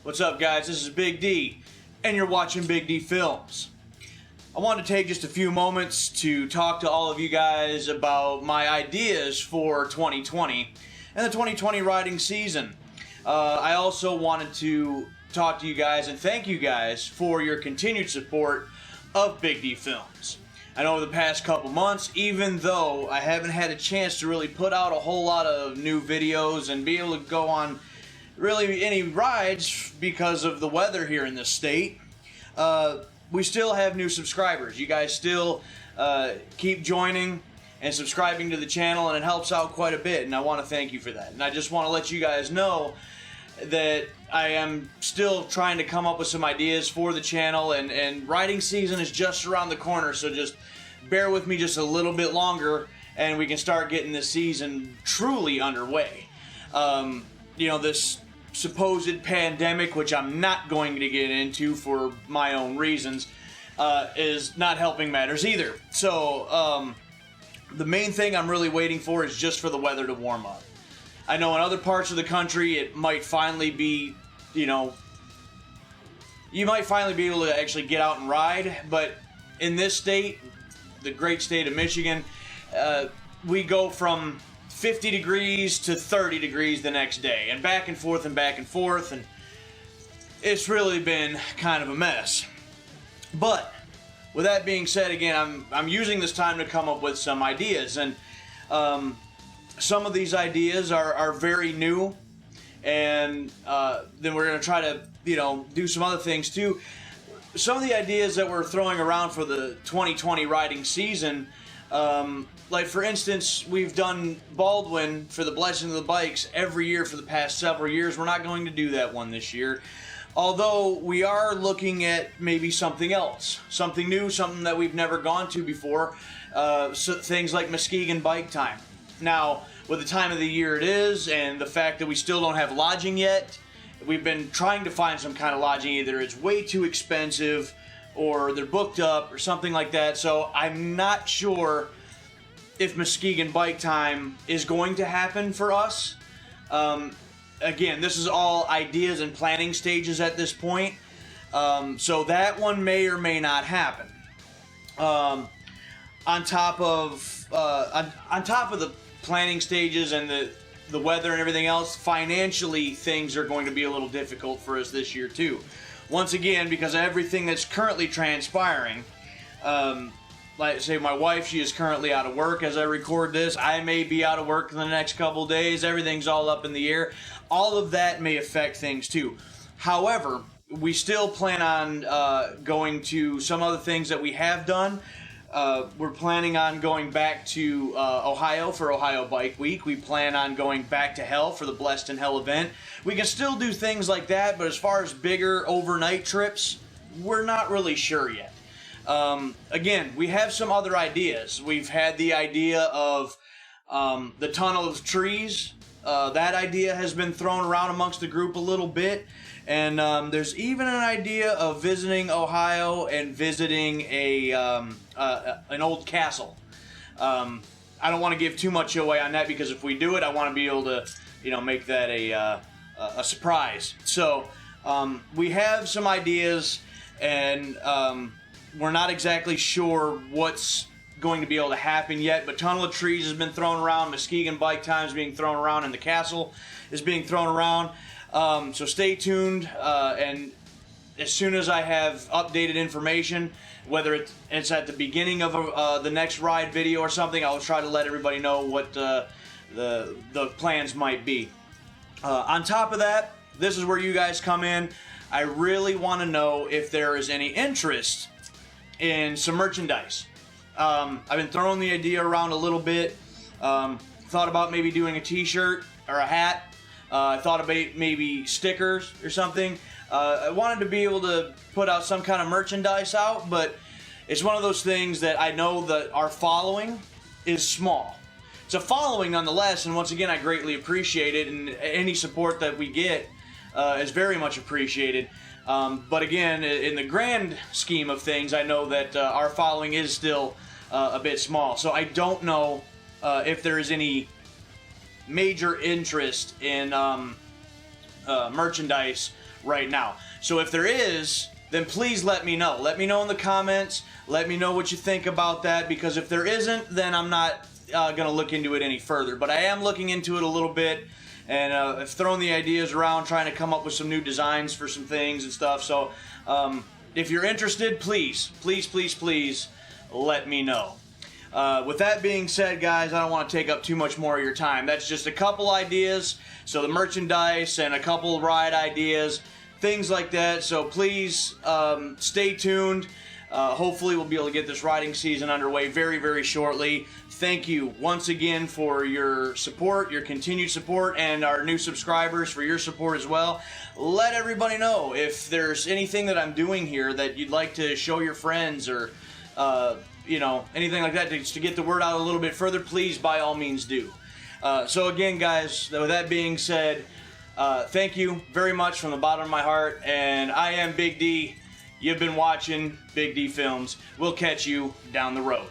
What's up, guys? This is Big D, and you're watching Big D Films. I wanted to take just a few moments to talk to all of you guys about my ideas for 2020 and the 2020 riding season. I also wanted to talk to you guys and thank you guys for your continued support of Big D Films. I know over the past couple months, even though I haven't had a chance to really put out a whole lot of new videos and be able to go on really any rides because of the weather here in this state, we still have new subscribers. You guys still keep joining and subscribing to the channel, and it helps out quite a bit, and I want to thank you for that. And I just want to let you guys know that I am still trying to come up with some ideas for the channel, and riding season is just around the corner, so just bear with me just a little bit longer and we can start getting this season truly underway. This supposed pandemic, which I'm not going to get into for my own reasons, is not helping matters either. So the main thing I'm really waiting for is just for the weather to warm up. I know in other parts of the country it might finally be, you might finally be able to actually get out and ride, but in this state, the great state of Michigan, we go from 50 degrees to 30 degrees the next day, and back and forth, and it's really been kind of a mess. But with that being said, again, I'm using this time to come up with some ideas, and some of these ideas are very new, and then we're going to try to do some other things too. Some of the ideas that we're throwing around for the 2020 riding season, like for instance, we've done Baldwin for the Blessing of the Bikes every year for the past several years. We're not going to do that one this year, although we are looking at maybe something else, something new, something that we've never gone to before, things like Muskegon Bike Time. Now, with the time of the year it is, and the fact that we still don't have lodging yet, we've been trying to find some kind of lodging. Either it's way too expensive, or they're booked up, or something like that. So I'm not sure if Muskegon Bike Time is going to happen for us. Again, this is all ideas and planning stages at this point. So that one may or may not happen. On top of the planning stages and the weather and everything else, financially things are going to be a little difficult for us this year too. Once again, because of everything that's currently transpiring. Like say my wife, she is currently out of work as I record this. I may be out of work in the next couple days. Everything's all up in the air. All of that may affect things too. However, we still plan on going to some other things that we have done. We're planning on going back to Ohio for Ohio Bike Week. We plan on going back to Hell for the Blessed in Hell event. We can still do things like that, but as far as bigger overnight trips, we're not really sure yet. Again, we have some other ideas. We've had the idea of the Tunnel of Trees. That idea has been thrown around amongst the group a little bit. And there's even an idea of visiting Ohio and visiting an old castle. I don't want to give too much away on that, because if we do it, I want to be able to, make that a surprise. So we have some ideas, and we're not exactly sure what's going to be able to happen yet, but Tunnel of Trees has been thrown around, Muskegon Bike Time is being thrown around, and the castle is being thrown around. So stay tuned, and as soon as I have updated information, whether it's at the beginning of the next ride video or something, I'll try to let everybody know what the plans might be. On top of that, this is where you guys come in. I really want to know if there is any interest in some merchandise. I've been throwing the idea around a little bit. Thought about maybe doing a t-shirt or a hat. I thought about maybe stickers or something. I wanted to be able to put out some kind of merchandise out, but it's one of those things that I know that our following is small. It's a following nonetheless, and once again, I greatly appreciate it, and any support that we get is very much appreciated. But again, in the grand scheme of things, I know that our following is still a bit small. So I don't know if there is any major interest in merchandise right now. So if there is, then please let me know. Let me know in the comments. Let me know what you think about that, because if there isn't, then I'm not going to look into it any further. But I am looking into it a little bit, and I've thrown the ideas around, trying to come up with some new designs for some things and stuff. So if you're interested, please let me know. With that being said, guys, I don't want to take up too much more of your time. That's just a couple ideas. So the merchandise and a couple ride ideas, things like that. So please stay tuned. Hopefully we'll be able to get this riding season underway very, very shortly. Thank you once again for your support, your continued support, and our new subscribers for your support as well. Let everybody know if there's anything that I'm doing here that you'd like to show your friends, or you know, anything like that, to get the word out a little bit further. Please, by all means, do. So again, guys, with that being said, thank you very much from the bottom of my heart, and I am Big D. You've been watching Big D Films. We'll catch you down the road.